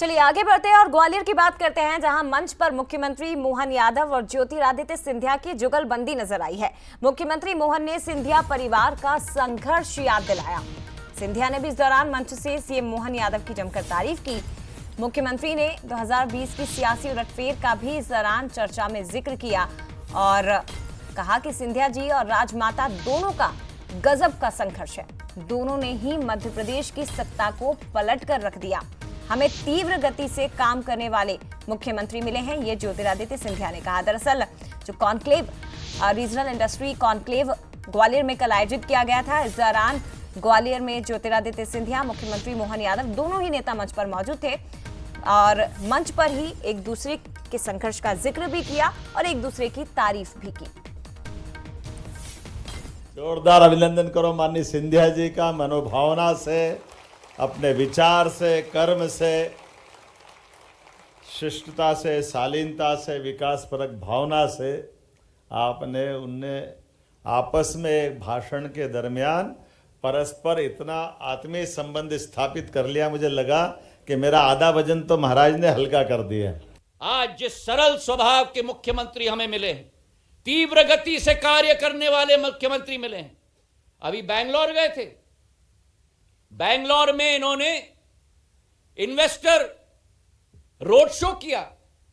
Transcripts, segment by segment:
चलिए आगे बढ़ते हैं और ग्वालियर की बात करते हैं, जहां मंच पर मुख्यमंत्री मोहन यादव और ज्योतिरादित्य सिंधिया की जुगलबंदी नजर आई है। मुख्यमंत्री मोहन ने सिंधिया परिवार का संघर्ष याद दिलाया। सिंधिया ने भी इस दौरान मंच से सीएम मोहन यादव की जमकर तारीफ की। मुख्यमंत्री ने 2020 की सियासी उलटफेर का भी इस दौरान चर्चा में जिक्र किया और कहा कि सिंधिया जी और राजमाता दोनों का गजब का संघर्ष है। दोनों ने ही मध्य प्रदेश की सत्ता को पलट कर रख दिया। हमें तीव्र गति से काम करने वाले मुख्यमंत्री मिले हैं, ये ज्योतिरादित्य सिंधिया ने कहा। दरअसल जो conclave regional industry conclave Gwalior में कल आयोजित किया गया था, इस दौरान ग्वालियर में ज्योतिरादित्य सिंधिया, मुख्यमंत्री मोहन यादव दोनों ही नेता मंच पर मौजूद थे और मंच पर ही एक दूसरे के संघर्ष का जिक्र भी किया और एक दूसरे की तारीफ भी की। जोरदार अभिनंदन करो माननीय सिंधिया जी का। मनोभावना से, अपने विचार से, कर्म से, शिष्टता से, शालीनता से, विकासपरक भावना से आपने उनने आपस में भाषण के दरमियान परस्पर इतना आत्मीय संबंध स्थापित कर लिया, मुझे लगा कि मेरा आधा वजन तो महाराज ने हल्का कर दिया। आज जिस सरल स्वभाव के मुख्यमंत्री हमें मिले हैं, तीव्र गति से कार्य करने वाले मुख्यमंत्री मिले हैं। अभी बैंगलोर गए थे, बैंगलोर में इन्होंने इन्वेस्टर रोड शो किया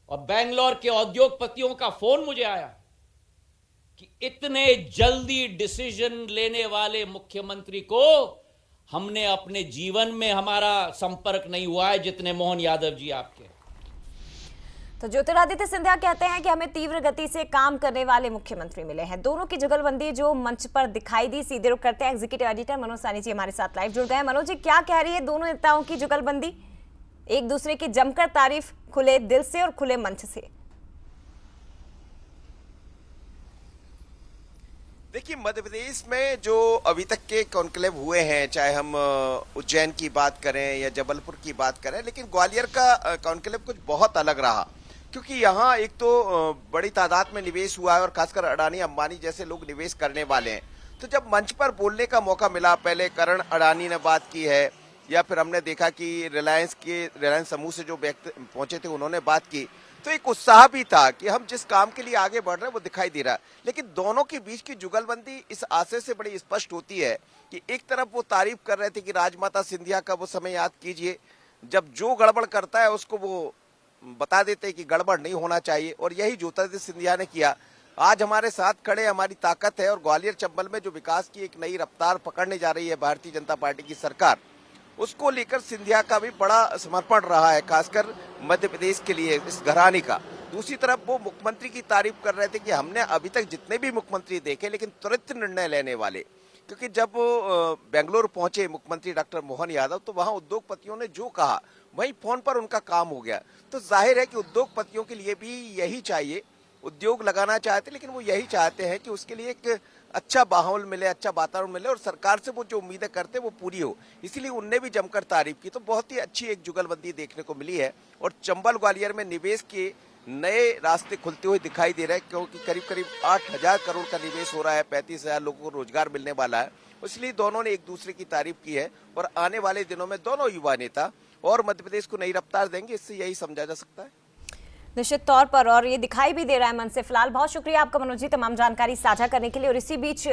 और बैंगलोर के उद्योगपतियों का फोन मुझे आया कि इतने जल्दी डिसीजन लेने वाले मुख्यमंत्री को हमने अपने जीवन में हमारा संपर्क नहीं हुआ है जितने मोहन यादव जी आपके। तो ज्योतिरादित्य सिंधिया कहते हैं कि हमें तीव्र गति से काम करने वाले मुख्यमंत्री मिले हैं। दोनों की जुगलबंदी जो मंच पर दिखाई दी, सीधे रुख करते हैं एग्जीक्यूटिव एडिटर मनोज सानी जी हमारे साथ लाइव जुड़ गए हैं। मनोज जी, क्या कह रही है दोनों नेताओं की जुगलबंदी? एक दूसरे की जमकर तारीफ खुले दिल से और खुले मंच से। देखिए, मध्य प्रदेश में जो अभी तक के कॉन्क्लेव हुए हैं, चाहे हम उज्जैन की बात करें या जबलपुर की बात करें, लेकिन ग्वालियर का कॉन्क्लेव कुछ बहुत अलग रहा, क्योंकि यहाँ एक तो बड़ी तादाद में निवेश हुआ है और खासकर अडानी अंबानी जैसे लोग निवेश करने वाले हैं। तो जब मंच पर बोलने का मौका मिला, पहले करण अडानी ने बात की है या फिर हमने देखा कि रिलायंस समूह से जो व्यक्ति पहुंचे थे उन्होंने बात की, तो एक उत्साह भी था कि हम जिस काम के लिए आगे बढ़ रहे हैं वो दिखाई दे रहा है। लेकिन दोनों के बीच की जुगलबंदी इस आशय से बड़ी स्पष्ट होती है कि एक तरफ वो तारीफ कर रहे थे कि राजमाता सिंधिया का वो समय याद कीजिए जब जो गड़बड़ करता है उसको वो बता देते कि गड़बड़ नहीं होना चाहिए, और यही ज्योतिरादित्य सिंधिया ने किया। आज हमारे साथ खड़े हमारी ताकत है और ग्वालियर चंबल में जो विकास की एक नई रफ्तार पकड़ने जा रही है भारतीय जनता पार्टी की सरकार, उसको लेकर सिंधिया का भी बड़ा समर्पण रहा है, खासकर मध्य प्रदेश के लिए इस घराने का। दूसरी तरफ वो मुख्यमंत्री की तारीफ कर रहे थे कि हमने अभी तक जितने भी मुख्यमंत्री देखे, लेकिन त्वरित निर्णय लेने वाले, क्योंकि जब बेंगलुरु पहुंचे मुख्यमंत्री डॉक्टर मोहन यादव तो वहां उद्योगपतियों ने जो कहा वहीं फोन पर उनका काम हो गया। तो जाहिर है कि उद्योगपतियों के लिए भी यही चाहिए, उद्योग लगाना चाहते लेकिन वो यही चाहते हैं कि उसके लिए एक अच्छा माहौल मिले, अच्छा वातावरण मिले और सरकार से वो जो उम्मीदें करते हैं वो पूरी हो। इसीलिए उनने भी जमकर तारीफ की। तो बहुत ही अच्छी एक जुगलबंदी देखने को मिली है और चंबल ग्वालियर में निवेश के नए रास्ते खुलते हुए दिखाई दे रहे हैं, क्योंकि करीब करीब 8,000 करोड़ का निवेश हो रहा है, 35,000 लोगों को रोजगार मिलने वाला है। इसलिए दोनों ने एक दूसरे की तारीफ की है और आने वाले दिनों में दोनों युवा नेता और मध्य प्रदेश को नई रफ्तार देंगे, इससे यही समझा जा सकता है। निश्चित तौर पर, और ये दिखाई भी दे रहा है मन से। फिलहाल बहुत शुक्रिया आपका मनोज जी तमाम जानकारी साझा करने के लिए। और इसी बीच